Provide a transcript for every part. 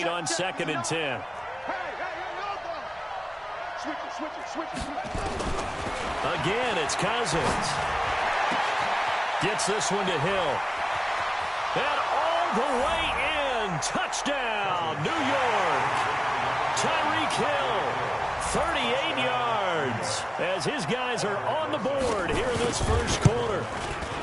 wait on 2nd and 10. Again, it's Cousins. Gets this one to Hill. And all the way in. Touchdown, New York. Tyreek Hill, 38 yards, as his guys are on the board here in this first quarter.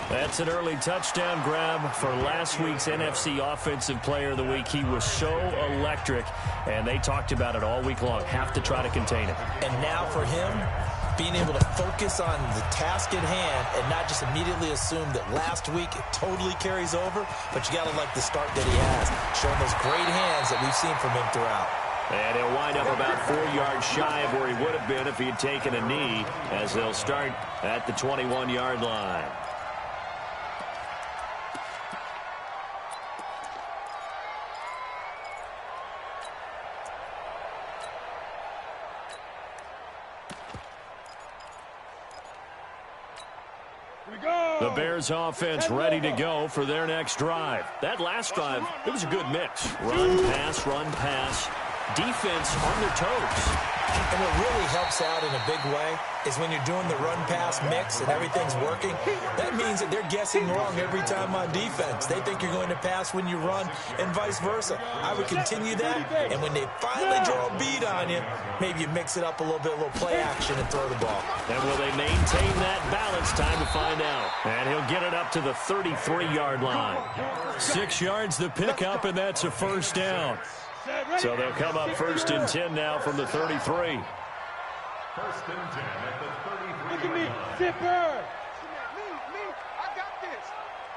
That's an early touchdown grab for last week's NFC Offensive Player of the Week. He was so electric, and they talked about it all week long. Have to try to contain it. And now for him, being able to focus on the task at hand and not just immediately assume that last week it totally carries over, but you got to like the start that he has, showing those great hands that we've seen from him throughout. And he'll wind up about 4 yards shy of where he would have been if he had taken a knee, as they'll start at the 21-yard line. The Bears offense ready to go for their next drive. That last drive, it was a good mix. Run, pass. Defense on their toes. And what really helps out in a big way is when you're doing the run-pass mix and everything's working, that means that they're guessing wrong every time on defense. They think you're going to pass when you run and vice versa. I would continue that, and when they finally draw a beat on you, maybe you mix it up a little bit, a little play action, and throw the ball. And will they maintain that balance? Time to find out. And he'll get it up to the 33-yard line. 6 yards the pickup, and that's a first down. So they'll come up 1st and 10 now from the 33. 1st and 10 at the 33. Look at me, zipper. Me, I got this.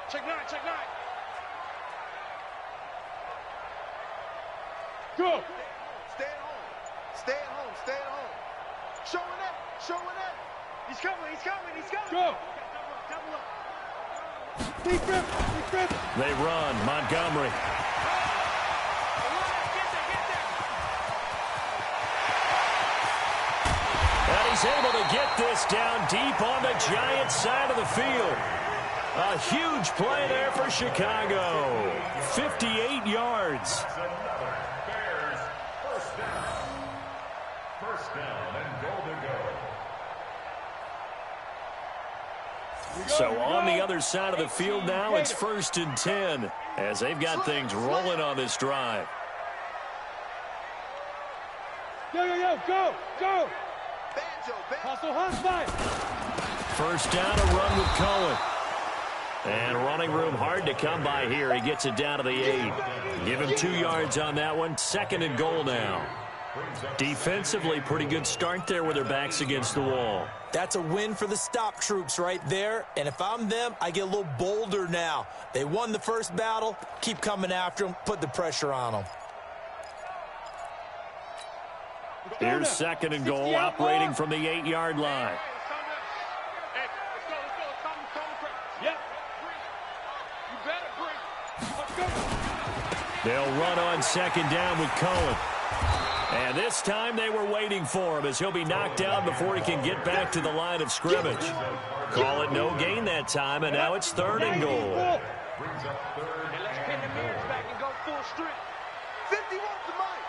Check 9. Go. Stay at home. Showing that. He's coming. Go. Double up. Deep. They run. Montgomery. And he's able to get this down deep on the Giants side of the field. A huge play there for Chicago. 58 yards. Bears, first down and goal to go. So on the other side of the field now, it's 1st and 10 as they've got things rolling on this drive. Go. Hustle, Huntsville. First down, a run with Cohen. And running room hard to come by here. He gets it down to the 8. Give him 2 yards on that one. 2nd and goal now. Defensively, pretty good start there with their backs against the wall. That's a win for the stop troops right there. And if I'm them, I get a little bolder now. They won the first battle. Keep coming after them. Put the pressure on them. Here's 2nd and goal, operating from the 8-yard line. They'll run on 2nd down with Cohen. And this time they were waiting for him as he'll be knocked down before he can get back to the line of scrimmage. Call it no gain that time, and now it's 3rd and goal. Let's pin the mirrors back and go full strength. 51's the money.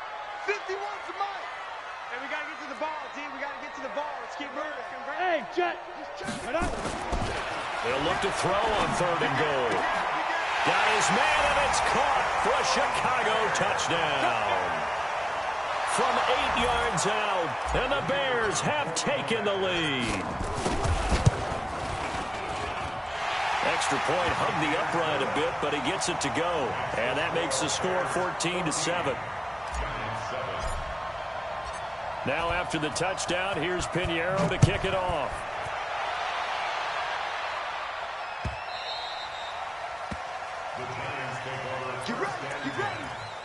51's the money. And we got to get to the ball, team. We got to get to the ball. Let's keep moving. Hey, Jet. Right up. They'll look to throw on 3rd and goal. Got his man, and it's caught for a Chicago touchdown. From 8 yards out, and the Bears have taken the lead. Extra point hugged the upright a bit, but he gets it to go. And that makes the score 14-7. Now after the touchdown, here's Pinheiro to kick it off.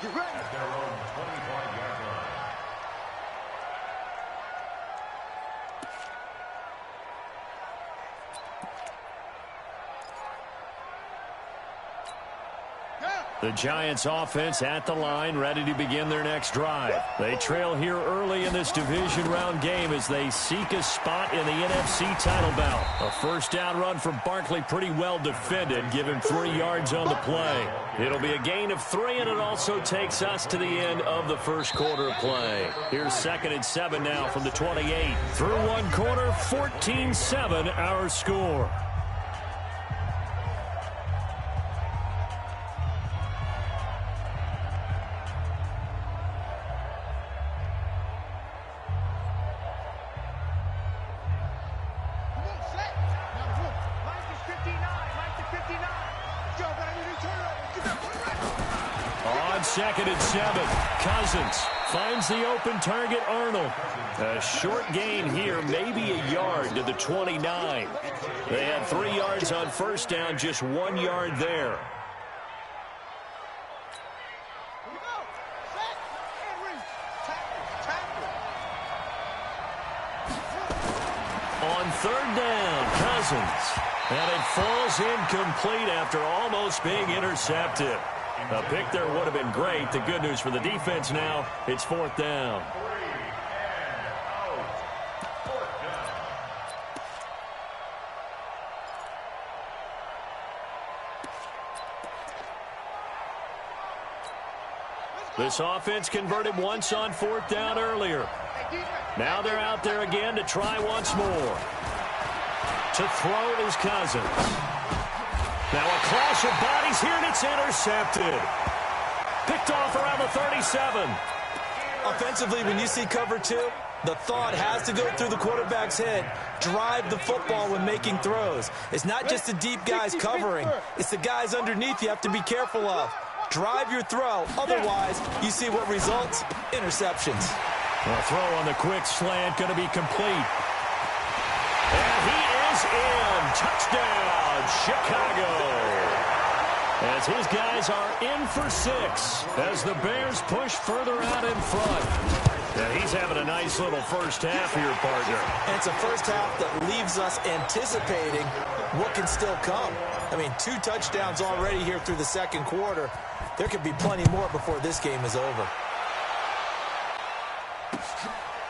You ready? At their own 25-yard line. Yeah. The Giants offense at the line, ready to begin their next drive. They trail here early in this division round game as they seek a spot in the NFC title bout. A first down run from Barkley, pretty well defended. Give him 3 yards on the play. It'll be a gain of 3, and it also takes us to the end of the first quarter of play. Here's 2nd and 7 now from the 28. Through 1 quarter, 14-7 our score. On 2nd and 7, Cousins finds the open target, Arnold. A short gain here, maybe a yard to the 29. They had 3 yards on first down, just 1 yard there. On 3rd down, Cousins. And it falls incomplete after almost being intercepted. A pick there would have been great. The good news for the defense now, it's 4th down. This offense converted once on 4th down earlier. Now they're out there again to try once more. To throw is Cousins. Now a clash of bodies here, and it's intercepted. Picked off around the 37. Offensively, when you see cover 2, the thought has to go through the quarterback's head. Drive the football when making throws. It's not just the deep guys covering. It's the guys underneath you have to be careful of. Drive your throw. Otherwise, you see what results? Interceptions. A throw on the quick slant going to be complete. And he is in. Touchdown, Chicago. As his guys are in for 6 as the Bears push further out in front. Yeah, he's having a nice little first half here, partner. And it's a first half that leaves us anticipating what can still come. I mean, 2 touchdowns already here through the 2nd quarter. There could be plenty more before this game is over.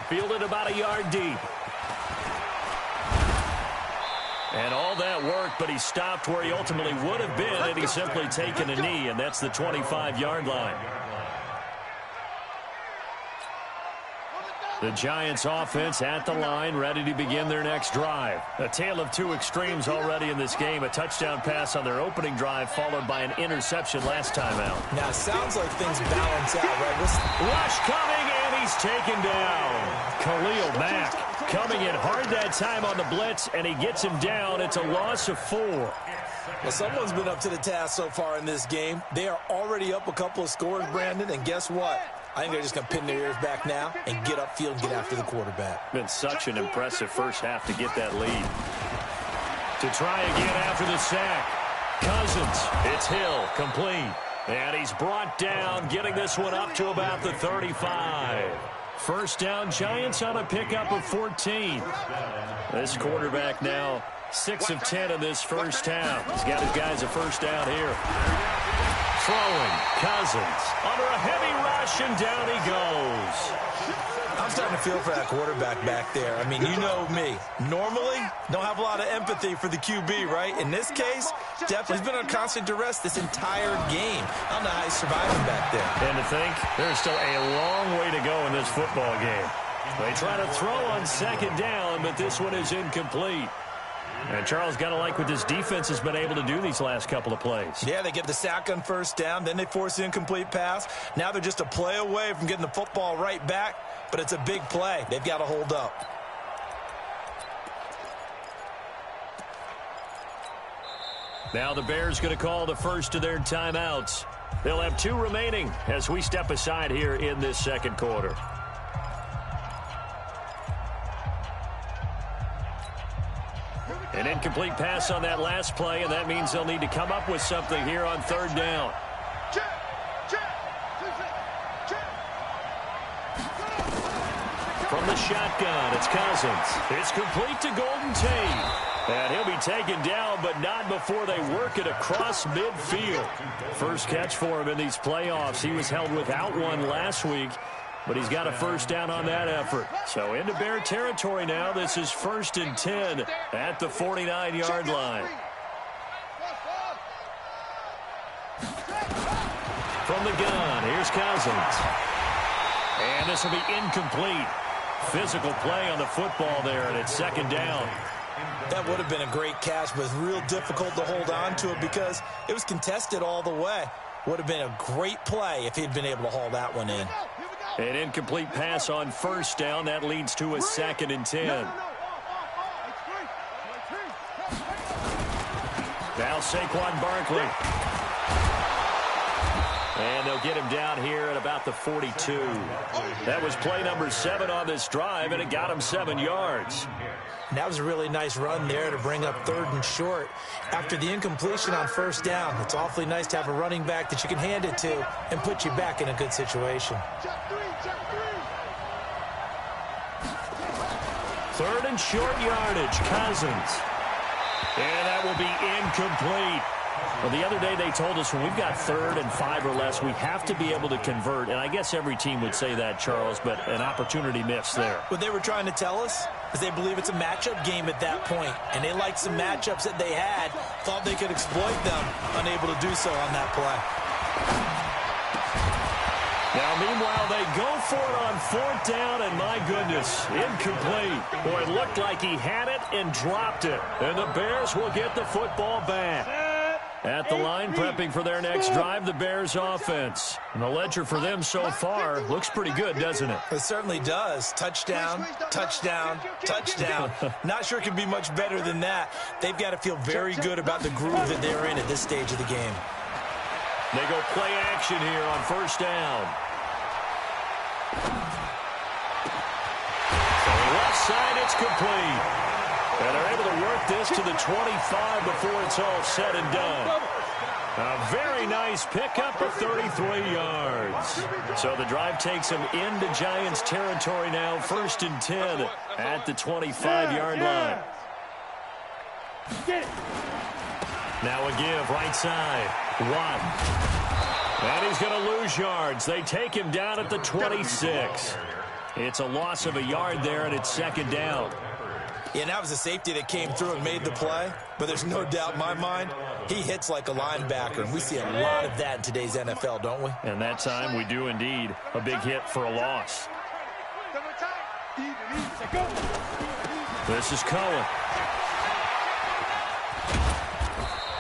Fielded about a yard deep. And all that work, but he stopped where he ultimately would have been had he simply taken a knee, and that's the 25-yard line. The Giants offense at the line, ready to begin their next drive. A tale of 2 extremes already in this game. A touchdown pass on their opening drive, followed by an interception last time out. Now, it sounds like things balance out, right? Rush coming, and he's taken down. Khalil Mack coming in hard that time on the blitz, and he gets him down. It's a loss of 4. Well, someone's been up to the task so far in this game. They are already up a couple of scores, Brandon, and guess what? I think they're just going to pin their ears back now and get upfield and get after the quarterback. Been such an impressive first half to get that lead. To try again after the sack. Cousins, it's Hill, complete. And he's brought down, getting this one up to about the 35. First down, Giants on a pickup of 14. This quarterback now 6 of 10 in this first half. He's got his guys a first down here. Throwing, Cousins under a heavy rush, and down he goes. I'm starting to feel for that quarterback back there. I mean, you know me. Normally, don't have a lot of empathy for the QB, right? In this case, definitely he's been on constant duress this entire game. I don't know how he's surviving back there. And to think, there's still a long way to go in this football game. They try to throw on 2nd down, but this one is incomplete. And Charles, got to like what this defense has been able to do these last couple of plays. Yeah, they get the sack on first down, then they force the incomplete pass. Now they're just a play away from getting the football right back, but it's a big play. They've got to hold up. Now the Bears going to call the first of their timeouts. They'll have 2 remaining as we step aside here in this 2nd quarter. An incomplete pass on that last play, and that means they'll need to come up with something here on 3rd down. From the shotgun, it's Cousins. It's complete to Golden Tate. And he'll be taken down, but not before they work it across midfield. First catch for him in these playoffs. He was held without one last week, but he's got a first down on that effort. So into Bear territory now. This is 1st and 10 at the 49-yard line. From the gun, here's Cousins. And this will be incomplete. Physical play on the football there, and it's 2nd down. That would have been a great catch, but real difficult to hold on to it because it was contested all the way. Would have been a great play if he'd been able to haul that one in. An incomplete pass on 1st down. That leads to a 2nd and 10. Now Saquon Barkley. And they'll get him down here at about the 42. That was play number 7 on this drive, and it got him 7 yards. And that was a really nice run there to bring up 3rd and short. After the incompletion on 1st down, it's awfully nice to have a running back that you can hand it to and put you back in a good situation. 3rd and short yardage, Cousins. And that will be incomplete. Well, the other day they told us when we've got 3rd and 5 or less, we have to be able to convert. And I guess every team would say that, Charles, but an opportunity missed there. What they were trying to tell us is they believe it's a matchup game at that point. And they liked some matchups that they had, thought they could exploit them, unable to do so on that play. Now, meanwhile, they go for it on 4th down, and my goodness, incomplete. Boy, it looked like he had it and dropped it. And the Bears will get the football back. At the line, prepping for their next drive, the Bears offense. And the ledger for them so far looks pretty good, doesn't it? It certainly does. Touchdown, touchdown, touchdown. Not sure it can be much better than that. They've got to feel very good about the groove that they're in at this stage of the game. They go play action here on 1st down. So left side, it's complete. And they're able to work this to the 25 before it's all said and done. A very nice pickup of 33 yards. So the drive takes them into Giants territory now. 1st and 10 at the 25-yard line. Now a give right side. Watt. And he's going to lose yards. They take him down at the 26. It's a loss of a yard there, and it's 2nd down. Yeah, and that was a safety that came through and made the play. But there's no doubt in my mind, he hits like a linebacker. And we see a lot of that in today's NFL, don't we? And that time we do indeed. A big hit for a loss. This is Cohen.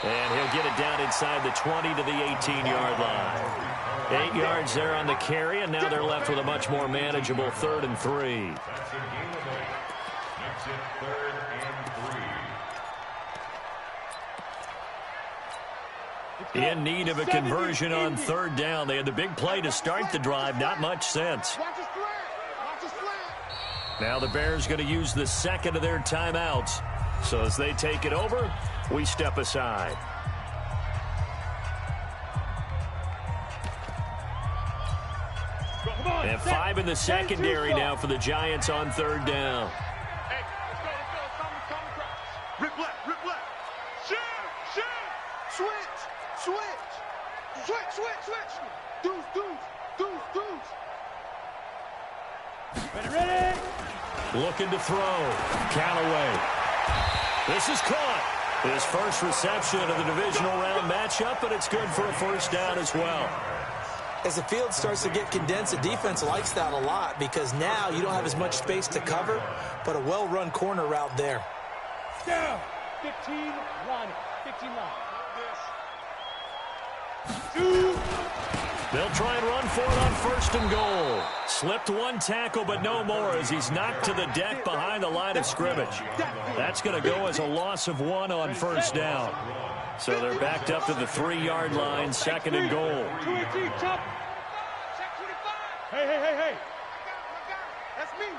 And he'll get it down inside the 20 to the 18-yard line. 8 yards there on the carry, and now they're left with a much more manageable 3rd and 3. In need of a conversion on 3rd down. They had the big play to start the drive. Not much sense. Now the Bears going to use the 2nd of their timeouts. So as they take it over, we step aside. And 5 in the secondary now for the Giants on 3rd down. Hey, let's go. Rip left. Shoot. Switch. Deuce. Ready. Looking to throw. Callaway. This is caught. His first reception of the divisional round matchup, and it's good for a 1st down as well. As the field starts to get condensed, the defense likes that a lot because now you don't have as much space to cover, but a well-run corner route there. Down. 15 line. They'll try and run for it on 1st and goal. Slipped one tackle, but no more as he's knocked to the deck behind the line of scrimmage. That's going to go as a loss of 1 on 1st down. So they're backed up to the 3-yard line, 2nd and goal. Hey. That's me.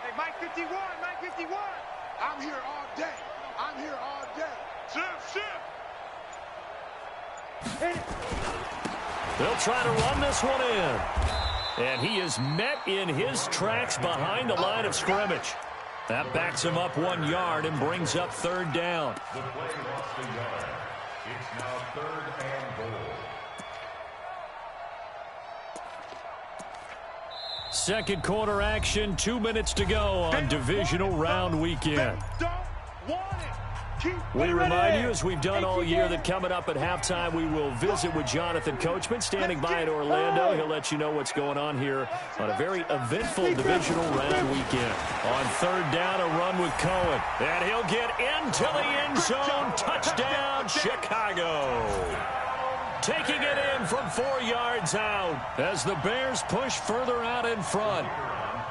Hey, Mike 51. I'm here all day. Shift. They'll try to run this one in. And he is met in his tracks behind the line of scrimmage. That backs him up 1 yard and brings up third down. The play lost a yard. It's now 3rd and goal. Second quarter action, 2 minutes to go on divisional round weekend. We remind you, as we've done all year, that coming up at halftime, we will visit with Jonathan Coachman, standing by in Orlando. He'll let you know what's going on here on a very eventful divisional round weekend. On third down, a run with Cohen. And he'll get into the end zone. Touchdown, Chicago. Taking it in from 4 yards out as the Bears push further out in front.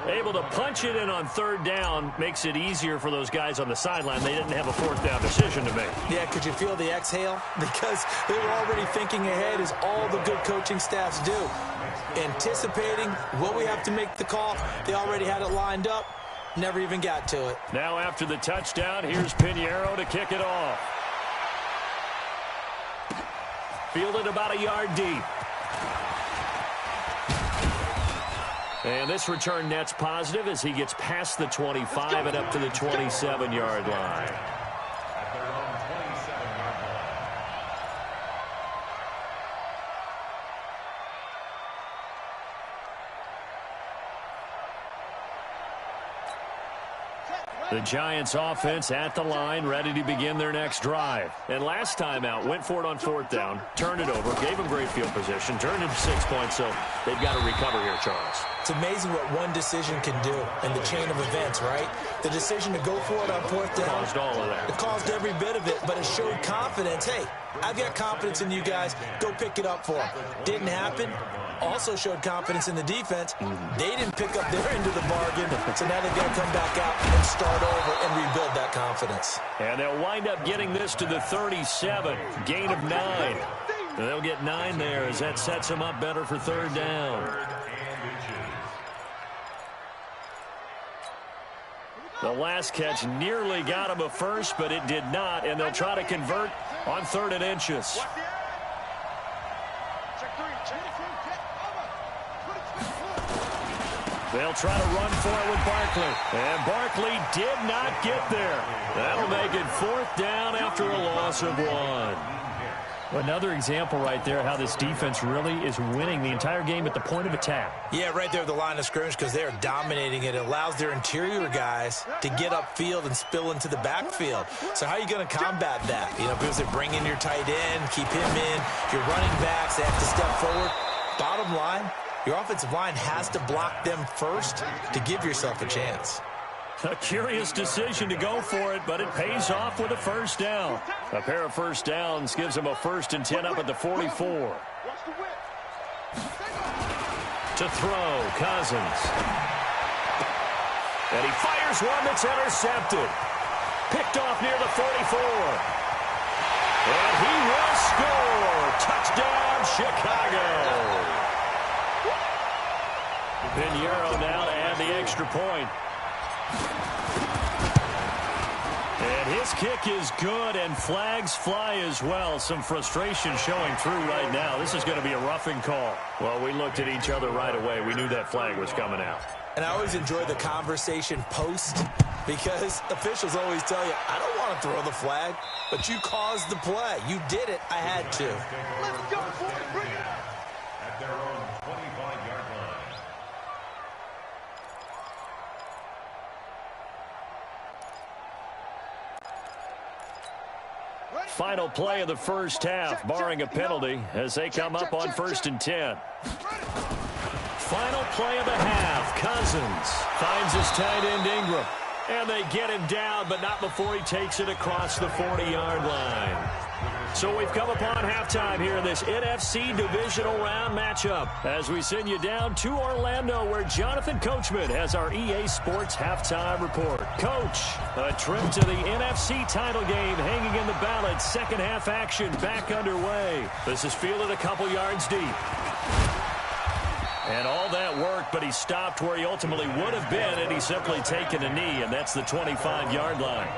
Able to punch it in on third down makes it easier for those guys on the sideline. They didn't have a fourth down decision to make. Yeah, could you feel the exhale? Because they were already thinking ahead, as all the good coaching staffs do. Anticipating, will we have to make the call? They already had it lined up. Never even got to it. Now after the touchdown, here's Pinheiro to kick it off. Fielded about a yard deep. And this return net's positive as he gets past the 25 and up to the 27-yard line. At their own 27-yard line. The Giants offense at the line, ready to begin their next drive. And last time out, went for it on fourth down, turned it over, gave them great field position, turned it to 6 points, so they've got to recover here, Charles. It's amazing what one decision can do in the chain of events, right? The decision to go for it on fourth down. Caused all of that. It caused every bit of it, but it showed confidence. Hey, I've got confidence in you guys. Go pick it up for them. Didn't happen. Also showed confidence in the defense. They didn't pick up their end of the bargain, so now they've got to come back out and start over and rebuild that confidence. And they'll wind up getting this to the 37, gain of 9. And they'll get 9 there as that sets them up better for third down. The last catch nearly got him a first, but it did not, and they'll try to convert on 3rd and inches. They'll try to run for it with Barkley. And Barkley did not get there. That'll make it 4th down after a loss of 1. Another example right there how this defense really is winning the entire game at the point of attack. Yeah, right there at the line of scrimmage, because they are dominating it. It allows their interior guys to get upfield and spill into the backfield. So how are you going to combat that? You know, because they bring in your tight end, keep him in, your running backs, they have to step forward. Bottom line, your offensive line has to block them first to give yourself a chance. A curious decision to go for it, but it pays off with a first down. A pair of first downs gives them a 1st and 10 up at the 44. To throw, Cousins. And he fires one that's intercepted. Picked off near the 44. And he will score. Touchdown, Chicago. Pinheiro now to add the extra point. And his kick is good, and flags fly as well. Some frustration showing through right now. This is going to be a roughing call. Well, we looked at each other right away. We knew that flag was coming out. And I always enjoy the conversation post, because officials always tell you, I don't want to throw the flag, but you caused the play. You did it. I had to. Let's go for it. Bring it. At their own 25-yard line. Final play of the first half, barring a penalty, as they come up on 1st and 10. Final play of the half. Cousins finds his tight end Ingram. And they get him down, but not before he takes it across the 40-yard line. So we've come upon halftime here in this NFC divisional round matchup as we send you down to Orlando, where Jonathan Coachman has our EA Sports halftime report. Coach, a trip to the NFC title game hanging in the balance. Second half action back underway. This is fielded a couple yards deep. And all that work, but he stopped where he ultimately would have been, and he's simply taken a knee, and that's the 25-yard line.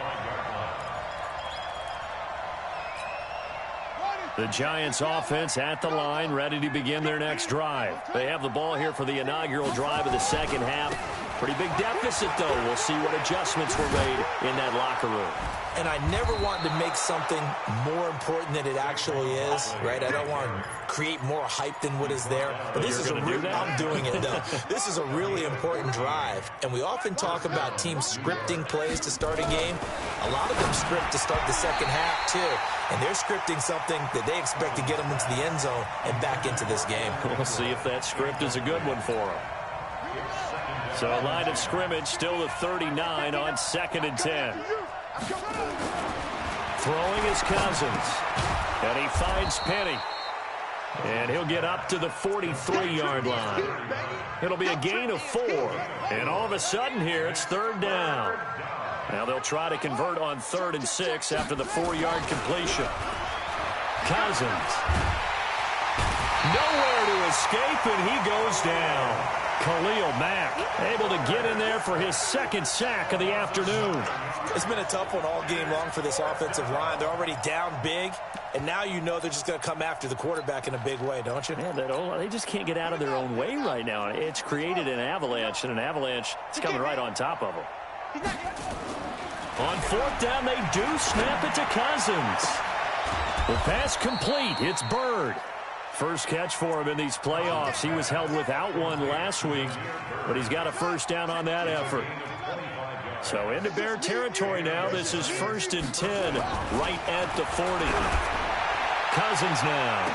The Giants offense at the line, ready to begin their next drive. They have the ball here for the inaugural drive of the second half. Pretty big deficit, though. We'll see what adjustments were made in that locker room. And I never want to make something more important than it actually is, right? I don't want to create more hype than what is there. But this is I'm doing it, though. This is a really important drive. And we often talk about teams scripting plays to start a game. A lot of them script to start the second half, too. And they're scripting something that they expect to get them into the end zone and back into this game. We'll see if that script is a good one for them. So a line of scrimmage still to 39 on 2nd and 10. Throwing is Cousins. And he finds Penny. And he'll get up to the 43-yard line. It'll be a gain of 4. And all of a sudden here, it's 3rd down. Now they'll try to convert on 3rd and 6 after the 4-yard completion. Cousins. Nowhere to escape, and he goes down. Khalil Mack able to get in there for his 2nd sack of the afternoon. It's been a tough one all game long for this offensive line. They're already down big, and now you know they're just going to come after the quarterback in a big way, don't you? Yeah, they just can't get out of their own way right now. It's created an avalanche, and an avalanche is coming right on top of them. On 4th down, they do snap it to Cousins. The pass complete. It's Byrd. First catch for him in these playoffs. He was held without one last week, but he's got a 1st down on that effort. So into Bear territory now. This is 1st and 10 right at the 40. Cousins now.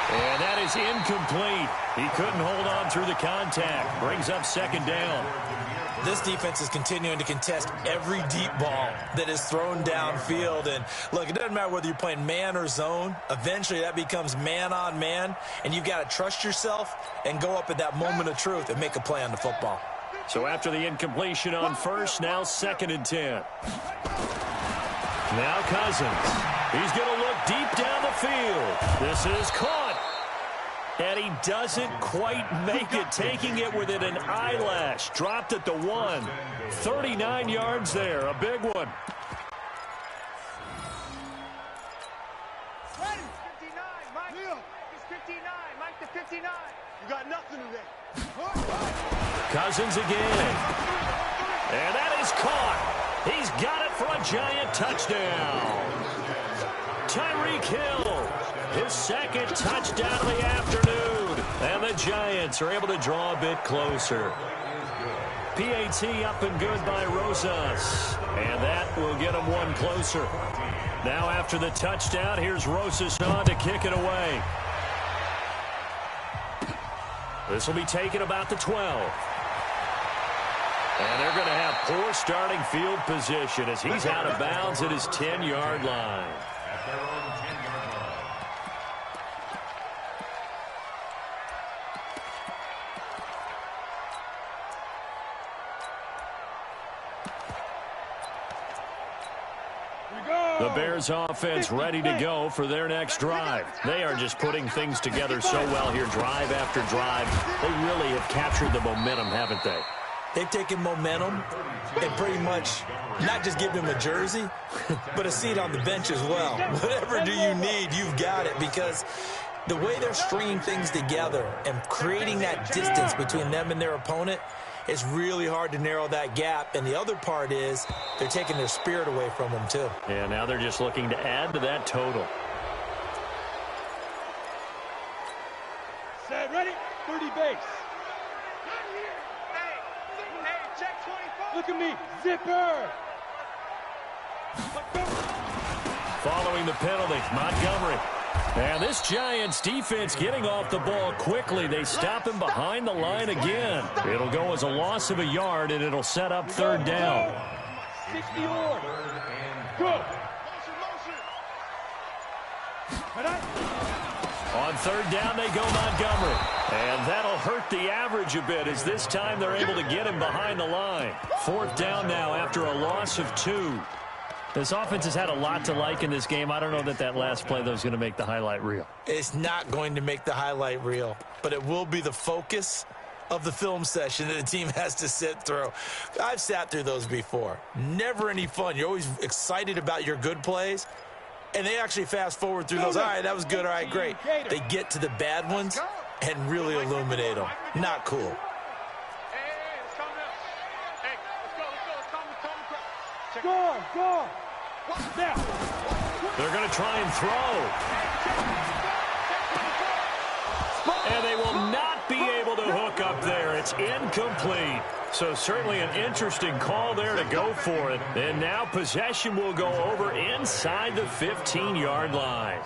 And that is incomplete. He couldn't hold on through the contact. Brings up 2nd down. This defense is continuing to contest every deep ball that is thrown downfield. And, look, it doesn't matter whether you're playing man or zone. Eventually, that becomes man-on-man, and you've got to trust yourself and go up at that moment of truth and make a play on the football. So after the incompletion on 1st, now 2nd and 10. Now Cousins. He's going to look deep down the field. This is caught. And he doesn't quite make it, taking it within an eyelash. Dropped at the 1. 39 yards there, a big one. 59, Mike. He's 59, Mike the 59. You got nothing today. Cousins again. And that is caught. He's got it for a Giant touchdown. Tyreek Hill. His 2nd touchdown of the afternoon. And the Giants are able to draw a bit closer. PAT up and good by Rosas. And that will get them one closer. Now after the touchdown, here's Rosas on to kick it away. This will be taken about the 12. And they're going to have poor starting field position as he's out of bounds at his 10-yard line. At their own 10-yard line. The Bears offense ready to go for their next drive. They are just putting things together so well here, drive after drive. They really have captured the momentum, haven't they? They've taken momentum and pretty much not just given him a jersey, but a seat on the bench as well. Whatever do you need, you've got it, because the way they're stringing things together and creating that distance between them and their opponent, it's really hard to narrow that gap. And the other part is they're taking their spirit away from them, too. Yeah, now they're just looking to add to that total. Set, ready? 30 base. Hey, check 24. Look at me. Zipper. Following the penalty, Montgomery. And this Giants defense getting off the ball quickly. They stop him behind the line again. It'll go as a loss of a yard, and it'll set up 3rd down. 60 or. Go. On 3rd down, they go Montgomery. And that'll hurt the average a bit as this time they're able to get him behind the line. 4th down now after a loss of 2. This offense has had a lot to like in this game. I don't know that last play, though, is going to make the highlight reel. It's not going to make the highlight reel, but it will be the focus of the film session that the team has to sit through. I've sat through those before. Never any fun. You're always excited about your good plays, And they actually fast forward through those. All right, that was good. All right, great. They get to the bad ones and really illuminate them. Not cool. Hey, let's calm down. Hey, let's go. Let's calm the crowd. Go. What's that? They're going to try and throw. And they will not be able to hook up there. It's incomplete. So certainly an interesting call there to go for it. And now possession will go over inside the 15-yard line.